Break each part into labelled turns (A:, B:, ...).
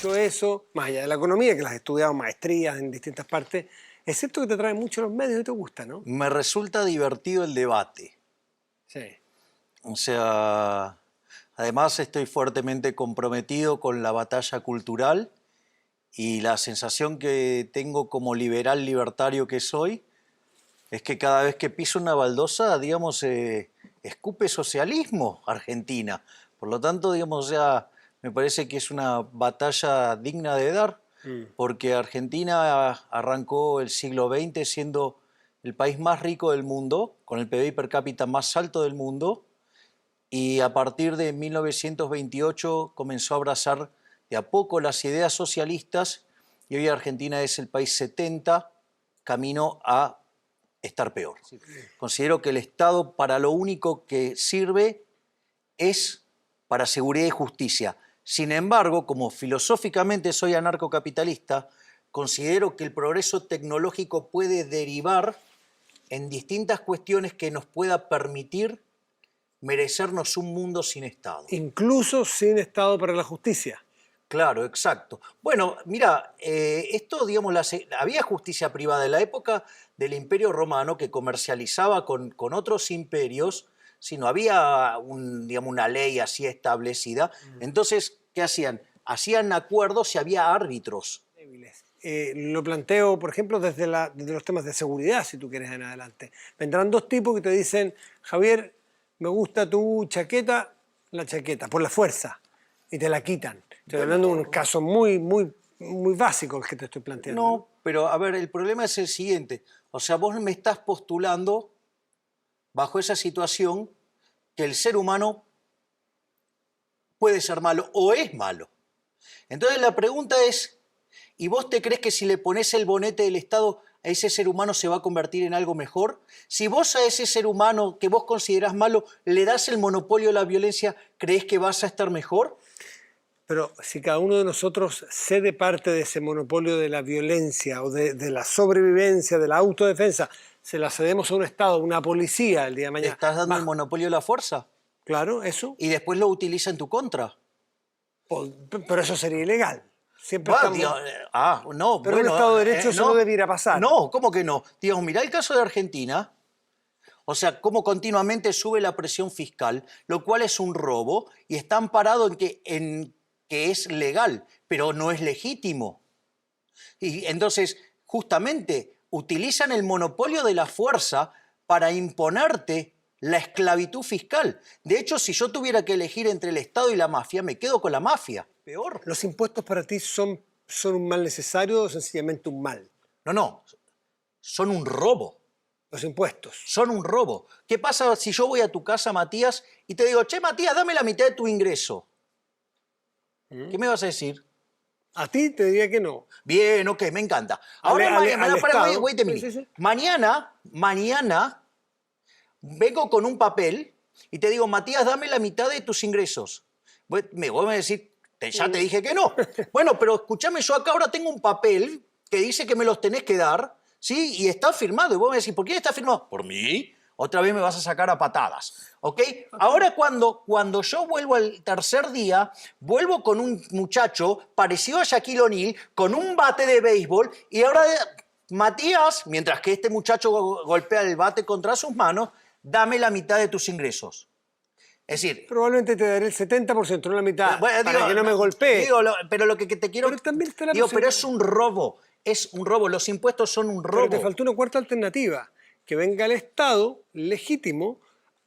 A: mucho eso, más allá de la economía, que las has estudiado maestrías en distintas partes, es cierto que te atraen mucho los medios y te gusta, ¿no?
B: Me resulta divertido el debate.
A: Sí.
B: O sea, además estoy fuertemente comprometido con la batalla cultural y la sensación que tengo como liberal libertario que soy es que cada vez que piso una baldosa, digamos, escupe socialismo Argentina. Por lo tanto, digamos, o sea, me parece que es una batalla digna de dar, porque Argentina arrancó el siglo XX siendo el país más rico del mundo, con el PBI per cápita más alto del mundo, y a partir de 1928 comenzó a abrazar de a poco las ideas socialistas y hoy Argentina es el país 70, camino a estar peor. Considero que el Estado para lo único que sirve es para seguridad y justicia. Sin embargo, como filosóficamente soy anarcocapitalista, considero que el progreso tecnológico puede derivar en distintas cuestiones que nos pueda permitir merecernos un mundo sin Estado.
A: Incluso sin Estado para la justicia.
B: Claro, exacto. Bueno, mira, esto, digamos, había justicia privada en la época del Imperio Romano que comercializaba con otros imperios, si no había digamos, una ley así establecida. Entonces, ¿qué hacían? Hacían acuerdos y había árbitros.
A: Lo planteo, por ejemplo, desde los temas de seguridad, si tú quieres en adelante. Vendrán dos tipos que te dicen, Javier, me gusta tu chaqueta, la chaqueta, por la fuerza, y te la quitan. Estoy hablando de un caso muy básico el que te estoy planteando.
B: No, pero a ver, el problema es el siguiente. O sea, vos me estás postulando, bajo esa situación, que el ser humano puede ser malo o es malo. Entonces la pregunta es, ¿y vos te crees que si le pones el bonete del Estado a ese ser humano se va a convertir en algo mejor? Si vos a ese ser humano que vos considerás malo le das el monopolio de la violencia, ¿crees que vas a estar mejor?
A: Pero si cada uno de nosotros cede parte de ese monopolio de la violencia o de la sobrevivencia, de la autodefensa, se la cedemos a un Estado, a una policía el día de mañana.
B: ¿Estás dando el monopolio de la fuerza?
A: Claro, eso.
B: Y después lo utiliza en tu contra.
A: Pero eso sería ilegal. Siempre
B: Bueno,
A: estamos...
B: no,
A: pero
B: bueno,
A: en un Estado de Derecho eso no debiera pasar.
B: No, ¿cómo que no? Digamos, mirá el caso de Argentina. O sea, cómo continuamente sube la presión fiscal, lo cual es un robo y está amparado en que es legal, pero no es legítimo. Y entonces, justamente, utilizan el monopolio de la fuerza para imponerte la esclavitud fiscal. De hecho, si yo tuviera que elegir entre el Estado y la mafia, me quedo con la mafia. Peor.
A: ¿Los impuestos para ti son un mal necesario o sencillamente un mal?
B: No, son un robo.
A: Los impuestos.
B: Son un robo. ¿Qué pasa si yo voy a tu casa, Matías, y te digo, che, Matías, dame la mitad de tu ingreso? ¿Qué me vas a decir?
A: A ti te diría que no.
B: Bien, ok, me encanta. Ahora, wait a minute.
A: Sí.
B: Mañana vengo con un papel y te digo, Matías, dame la mitad de tus ingresos. Vos me vas a decir, ya te dije que no. Bueno, pero escúchame, yo acá ahora tengo un papel que dice que me los tenés que dar, ¿sí? Y está firmado. Y vos me decís, ¿por quién está firmado? Por mí. Otra vez me vas a sacar a patadas, ¿ok? Ahora cuando yo vuelvo al tercer día, vuelvo con un muchacho parecido a Shaquille O'Neal, con un bate de béisbol, y ahora Matías, mientras que este muchacho golpea el bate contra sus manos, dame la mitad de tus ingresos. Es decir...
A: Probablemente te daré el 70%, no la mitad, para que no me golpee.
B: Pero lo que te quiero...
A: Pero también está la
B: pero es un robo. Es un robo. Los impuestos son un robo.
A: Pero te faltó una cuarta alternativa. Que venga el Estado legítimo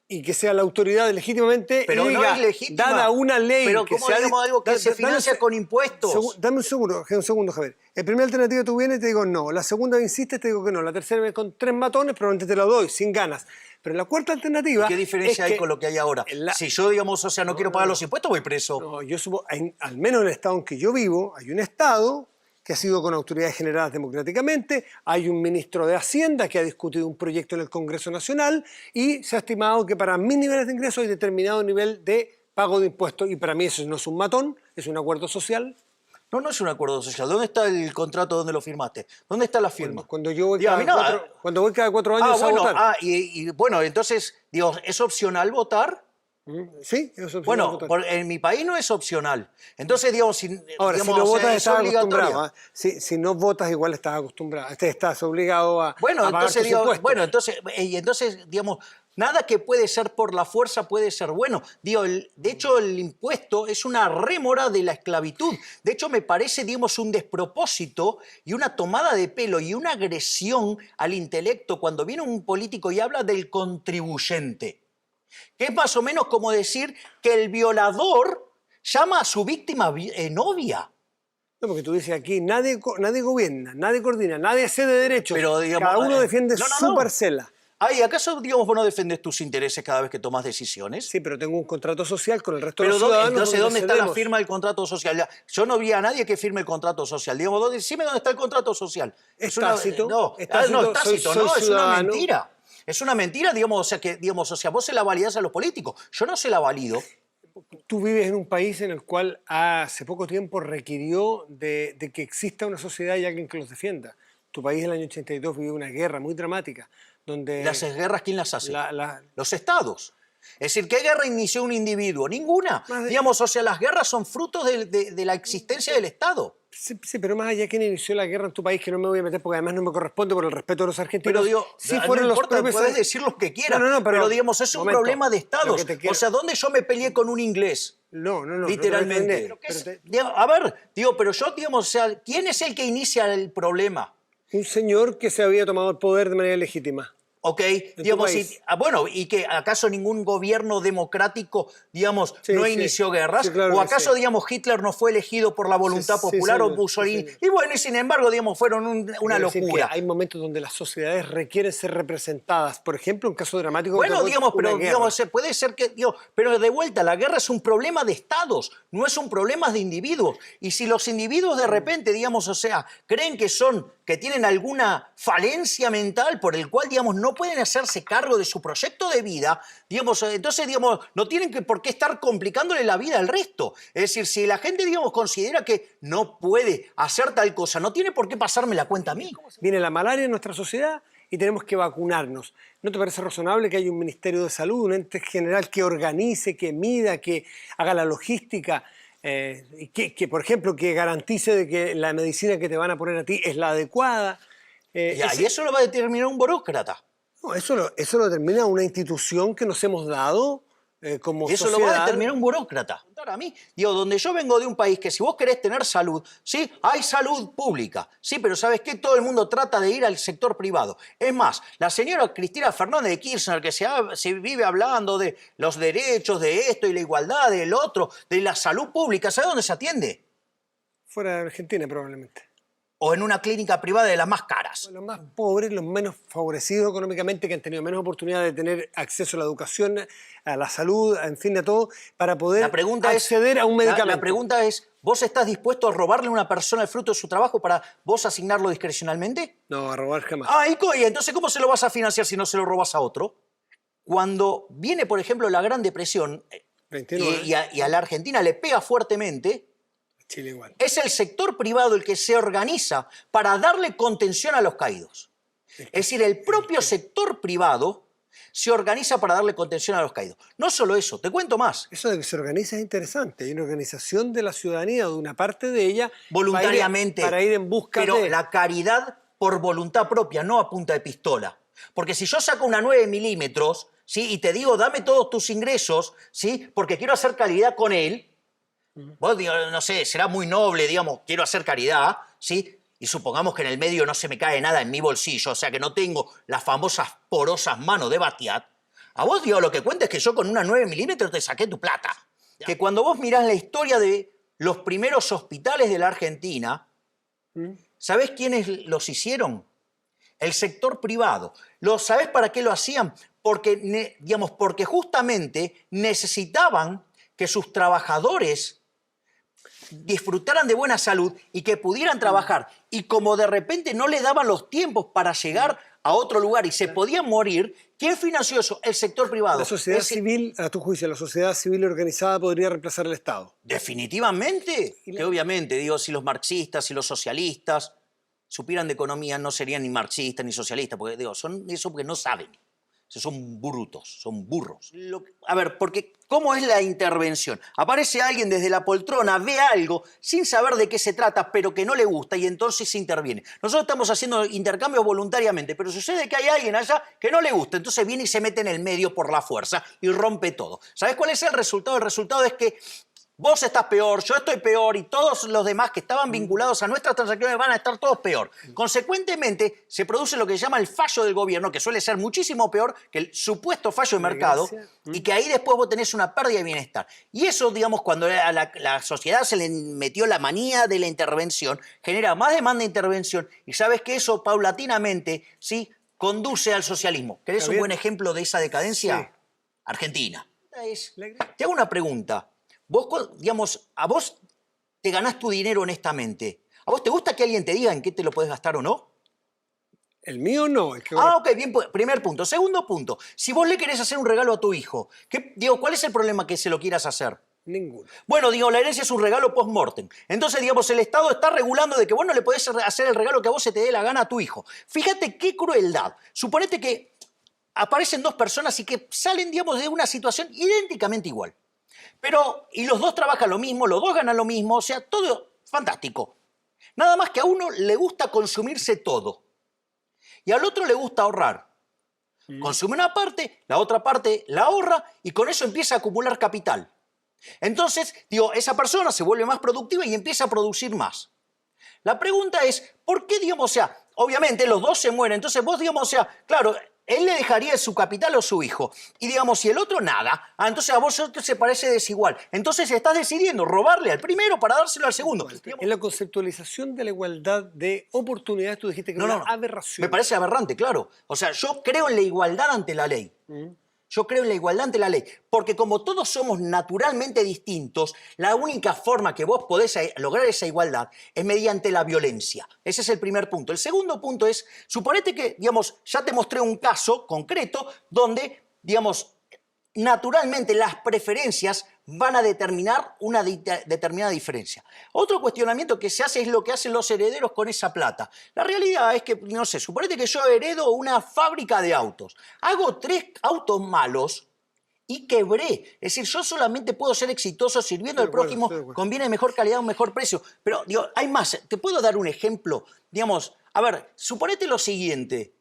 A: y que sea la autoridad legítimamente
B: pero
A: y
B: no
A: diga,
B: es legítima.
A: dada una ley
B: pero
A: que
B: ¿cómo
A: sea
B: digamos algo que se financia con impuestos?
A: Dame un segundo, Javier. La primera alternativa tú vienes y te digo no. La segunda insistes te digo que no. La tercera vez con 3 matones probablemente te la doy, sin ganas. Pero la cuarta alternativa...
B: ¿Qué diferencia hay con lo que hay ahora? Si yo, digamos, o sea, no quiero pagar los impuestos, voy preso.
A: No, yo supongo, al menos en el Estado en que yo vivo, hay un Estado que ha sido con autoridades generadas democráticamente, hay un ministro de Hacienda que ha discutido un proyecto en el Congreso Nacional y se ha estimado que para mis niveles de ingresos hay determinado nivel de pago de impuestos y para mí eso no es un matón, es un acuerdo social.
B: No es un acuerdo social. ¿Dónde está el contrato? ¿Dónde lo firmaste? ¿Dónde está la firma?
A: Cuando yo voy cada 4 años a votar.
B: Bueno, entonces, digo, ¿es opcional votar?
A: Sí, eso es opcional
B: Bueno,
A: votar.
B: en mi país no es opcional. Entonces, digamos,
A: Ahora,
B: digamos,
A: si no
B: o sea,
A: votas
B: es
A: estás
B: obligatorio.
A: acostumbrado. ¿Ah? Si no votas igual estás acostumbrado. Estás obligado a
B: Bueno,
A: pagar
B: entonces,
A: tus impuestos.
B: entonces, digamos, nada que puede ser por la fuerza puede ser bueno. Digo, de hecho, el impuesto es una rémora de la esclavitud. De hecho, me parece, digamos, un despropósito y una tomada de pelo y una agresión al intelecto cuando viene un político y habla del contribuyente. Que es más o menos como decir que el violador llama a su víctima novia.
A: No, porque tú dices aquí, nadie gobierna, nadie coordina, nadie cede derechos.
B: Pero, digamos,
A: Cada uno defiende
B: no, no,
A: su
B: no.
A: parcela.
B: Ay, ¿acaso, digamos, vos no defendes tus intereses cada vez que tomas decisiones?
A: Sí, pero tengo un contrato social con el resto de
B: Pero
A: los ciudadanos.
B: entonces,
A: donde
B: ¿dónde está la
A: cedemos.
B: firma del contrato social? Ya, yo no vi a nadie que firme el contrato social. Digamos, decime dónde está el contrato social.
A: Es tácito,
B: no,
A: es tácito,
B: no, es tácito,
A: soy
B: no, es una
A: ciudadano.
B: mentira. Es una mentira, digamos, o sea, que, digamos, o sea, vos se la validás a los políticos. Yo no se la valido.
A: Tú vives en un país en el cual hace poco tiempo requirió de que exista una sociedad y alguien que los defienda. Tu país en el año 82 vivió una guerra muy dramática, donde
B: ¿Las guerras quién las hace?
A: la-
B: Los estados. Es decir, ¿qué guerra inició un individuo? Ninguna.
A: Más de-
B: Digamos, o sea, las guerras son frutos de la existencia del Estado.
A: Sí, pero más allá, ¿quién inició la guerra en tu país? Que no me voy a meter porque además no me corresponde por el respeto de los argentinos.
B: Pero digo,
A: sí
B: no
A: fueron los
B: importa,
A: propios...
B: puedes decir lo que quieras,
A: No,
B: pero digamos, es un
A: momento,
B: problema de
A: lo
B: estados.
A: que te quiero-
B: O sea, ¿dónde yo me peleé con un inglés?
A: No,
B: Literalmente.
A: no te voy a defender,
B: A ver, digo, pero yo, digamos, o sea, ¿quién es el que inicia el problema?
A: un señor que se había tomado el poder de manera legítima.
B: ¿Ok?
A: tu
B: Digamos,
A: país.
B: bueno, ¿y que acaso ningún gobierno democrático, digamos,
A: Sí,
B: no
A: sí.
B: inició guerras?
A: Sí, claro
B: ¿O
A: que
B: acaso,
A: sí.
B: digamos, Hitler no fue elegido por la voluntad
A: Sí,
B: popular o
A: señor,
B: Mussolini?
A: sí, señor.
B: Y bueno, y sin embargo, digamos, fueron una
A: Quiero decir que
B: locura.
A: hay momentos donde las sociedades requieren ser representadas. Por ejemplo, un caso dramático.
B: Bueno,
A: como
B: digamos,
A: una
B: pero
A: guerra.
B: digamos, puede ser que, digo, pero de vuelta, la guerra es un problema de estados, no es un problema de individuos. Y si los individuos de repente, digamos, o sea, creen que tienen alguna falencia mental por el cual, digamos, no pueden hacerse cargo de su proyecto de vida, digamos, entonces, digamos, no tienen por qué estar complicándole la vida al resto. Es decir, si la gente, digamos, considera que no puede hacer tal cosa, no tiene por qué pasarme la cuenta a mí.
A: Viene la malaria en nuestra sociedad y tenemos que vacunarnos. ¿No te parece razonable que haya un Ministerio de Salud, un ente general que organice, que mida, que haga la logística, y que, por ejemplo, que garantice de que la medicina que te van a poner a ti es la adecuada?
B: Y eso lo va a determinar un burócrata.
A: No, eso lo determina una institución que nos hemos dado como
B: Y eso
A: sociedad.
B: lo va a determinar un burócrata. A mí, digo, donde yo vengo de un país que si vos querés tener salud, sí, hay salud pública, sí, pero ¿sabes qué? Todo el mundo trata de ir al sector privado. Es más, la señora Cristina Fernández de Kirchner, que se vive hablando de los derechos, de esto y la igualdad, del otro, de la salud pública, ¿sabe dónde se atiende?
A: Fuera de Argentina, probablemente.
B: O en una clínica privada de las más caras.
A: Los más pobres, los menos favorecidos económicamente, que han tenido menos oportunidad de tener acceso a la educación, a la salud, en fin, a todo, para poder acceder a un medicamento.
B: La pregunta es, ¿vos estás dispuesto a robarle a una persona el fruto de su trabajo para vos asignarlo discrecionalmente?
A: No, a robar jamás.
B: Y entonces, ¿cómo se lo vas a financiar si no se lo robas a otro? Cuando viene, por ejemplo, la Gran Depresión
A: 29,
B: y a la Argentina le pega fuertemente,
A: Chile igual.
B: es el sector privado el que se organiza para darle contención a los caídos. Es decir, el propio sector privado se organiza para darle contención a los caídos. No solo eso, te cuento más.
A: Eso de que se organiza es interesante. Hay una organización de la ciudadanía, de una parte de ella,
B: Voluntariamente.
A: para ir en busca
B: pero
A: de...
B: la caridad por voluntad propia, no a punta de pistola. Porque si yo saco una 9 milímetros, ¿sí? Y te digo, dame todos tus ingresos, ¿sí? Porque quiero hacer caridad con él, vos, no sé, será muy noble, digamos, quiero hacer caridad, ¿sí? Y supongamos que en el medio no se me cae nada en mi bolsillo, o sea que no tengo las famosas porosas manos de Batiat. A vos, digo, lo que cuenta es que yo con una 9 milímetros te saqué tu plata. Que cuando vos mirás la historia de los primeros hospitales de la Argentina, ¿sabés quiénes los hicieron? El sector privado. ¿Sabés para qué lo hacían? Porque, porque justamente necesitaban que sus trabajadores disfrutaran de buena salud y que pudieran trabajar. Y como de repente no les daban los tiempos para llegar a otro lugar y se podían morir, ¿quién financió eso? El sector privado.
A: La sociedad civil, a tu juicio, la sociedad civil organizada podría reemplazar al Estado.
B: Definitivamente. Que obviamente, digo, si los marxistas y los socialistas supieran de economía, no serían ni marxistas ni socialistas, porque digo, son eso porque no saben. Son brutos, son burros. A ver, porque ¿cómo es la intervención? Aparece alguien desde la poltrona, ve algo sin saber de qué se trata, pero que no le gusta y entonces se interviene. Nosotros estamos haciendo intercambios voluntariamente, pero sucede que hay alguien allá que no le gusta, entonces viene y se mete en el medio por la fuerza y rompe todo. ¿Sabes cuál es el resultado? El resultado es que vos estás peor, yo estoy peor y todos los demás que estaban vinculados a nuestras transacciones van a estar todos peor. Consecuentemente, se produce lo que se llama el fallo del gobierno, que suele ser muchísimo peor que el supuesto fallo de mercado, y que ahí después vos tenés una pérdida de bienestar. Y eso, digamos, cuando a la sociedad se le metió la manía de la intervención, genera más demanda de intervención, y sabes que eso paulatinamente, ¿sí?, conduce al socialismo. ¿Querés un buen ejemplo de esa decadencia?
A: Sí.
B: Argentina. Te hago una pregunta. Vos, digamos, a vos te ganás tu dinero honestamente. ¿A vos te gusta que alguien te diga en qué te lo podés gastar o no?
A: El mío no.
B: Ok, bien, primer punto. Segundo punto, si vos le querés hacer un regalo a tu hijo, ¿cuál es el problema que se lo quieras hacer?
A: Ninguno.
B: Bueno, la herencia es un regalo post-mortem. Entonces, digamos, el Estado está regulando de que vos no le podés hacer el regalo que a vos se te dé la gana a tu hijo. Fíjate qué crueldad. Suponete que aparecen dos personas y que salen, digamos, de una situación idénticamente igual. Y los dos trabajan lo mismo, los dos ganan lo mismo, o sea, todo fantástico. Nada más que a uno le gusta consumirse todo y al otro le gusta ahorrar. Consume una parte, la otra parte la ahorra y con eso empieza a acumular capital. Entonces, esa persona se vuelve más productiva y empieza a producir más. La pregunta es, ¿por qué, digamos, o sea, obviamente los dos se mueren, entonces vos, digamos, o sea, claro, él le dejaría su capital a su hijo. Y digamos, si el otro nada, entonces a vos se parece desigual. Entonces estás decidiendo robarle al primero para dárselo al segundo.
A: En la conceptualización de la igualdad de oportunidades, tú dijiste que era una aberración.
B: Me parece aberrante, claro. O sea, yo creo en la igualdad ante la ley. Yo creo en la igualdad ante la ley, porque como todos somos naturalmente distintos, la única forma que vos podés lograr esa igualdad es mediante la violencia. Ese es el primer punto. El segundo punto es, suponete que, digamos, ya te mostré un caso concreto donde, digamos, naturalmente las preferencias van a determinar una determinada diferencia. Otro cuestionamiento que se hace es lo que hacen los herederos con esa plata. La realidad es que, no sé, suponete que yo heredo una fábrica de autos. Hago 3 autos malos y quebré. Es decir, yo solamente puedo ser exitoso sirviendo al prójimo con bienes de mejor calidad a un mejor precio. Pero, hay más. ¿Te puedo dar un ejemplo? Digamos, a ver, suponete lo siguiente.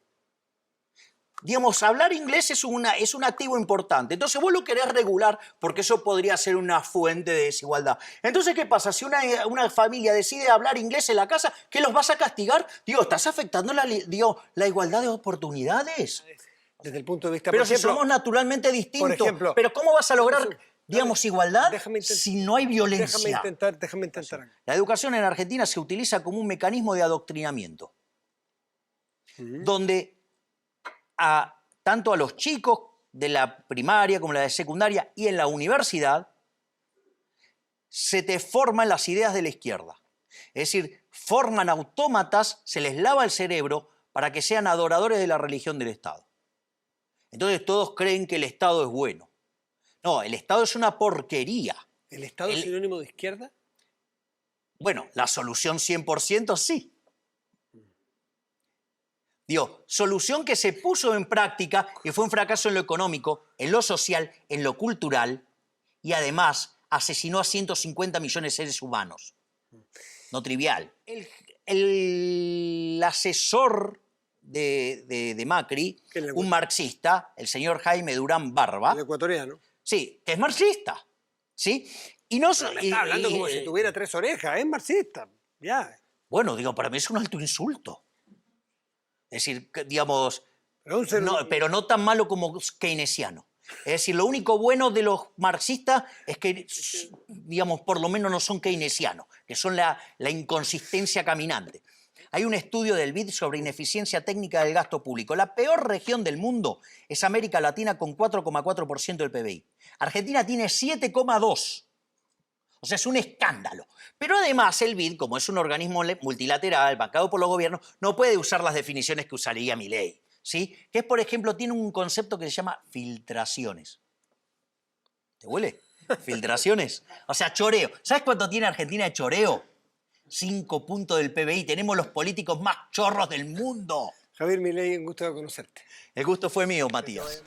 B: Digamos, hablar inglés es un activo importante. Entonces vos lo querés regular porque eso podría ser una fuente de desigualdad. Entonces, ¿qué pasa? Si una familia decide hablar inglés en la casa, ¿qué los vas a castigar? ¿Estás afectando la igualdad de oportunidades?
A: Desde el punto de vista,
B: pero si somos naturalmente distintos. Ejemplo, pero ¿cómo vas a lograr, digamos, igualdad si no hay violencia?
A: Déjame intentar.
B: La educación en Argentina se utiliza como un mecanismo de adoctrinamiento. Donde tanto a los chicos de la primaria como la de secundaria y en la universidad, se te forman las ideas de la izquierda. Es decir, forman autómatas, se les lava el cerebro para que sean adoradores de la religión del Estado. Entonces todos creen que el Estado es bueno. No, el Estado es una porquería.
A: ¿El Estado es sinónimo de izquierda?
B: Bueno, la solución 100% sí. Solución que se puso en práctica y fue un fracaso en lo económico, en lo social, en lo cultural y además asesinó a 150 millones de seres humanos. No trivial. El asesor de Macri, un marxista, el señor Jaime Durán Barba.
A: El ecuatoriano.
B: Sí, que es marxista. ¿Sí? Y no,
A: pero me está hablando como si tuviera 3 orejas, es marxista. Ya.
B: Bueno, para mí es un alto insulto. Es decir, digamos, pero no tan malo como keynesiano. Es decir, lo único bueno de los marxistas es que, digamos, por lo menos no son keynesianos, que son la inconsistencia caminante. Hay un estudio del BID sobre ineficiencia técnica del gasto público. La peor región del mundo es América Latina con 4,4% del PBI. Argentina tiene 7,2%. O sea, es un escándalo. Pero además el BID, como es un organismo multilateral, bancado por los gobiernos, no puede usar las definiciones que usaría Milei, ¿sí? Que es, por ejemplo, tiene un concepto que se llama filtraciones. ¿Te huele? Filtraciones. O sea, choreo. ¿Sabes cuánto tiene Argentina de choreo? 5 puntos del PBI. Tenemos los políticos más chorros del mundo.
A: Javier Milei, un gusto de conocerte.
B: El gusto fue mío, Matías.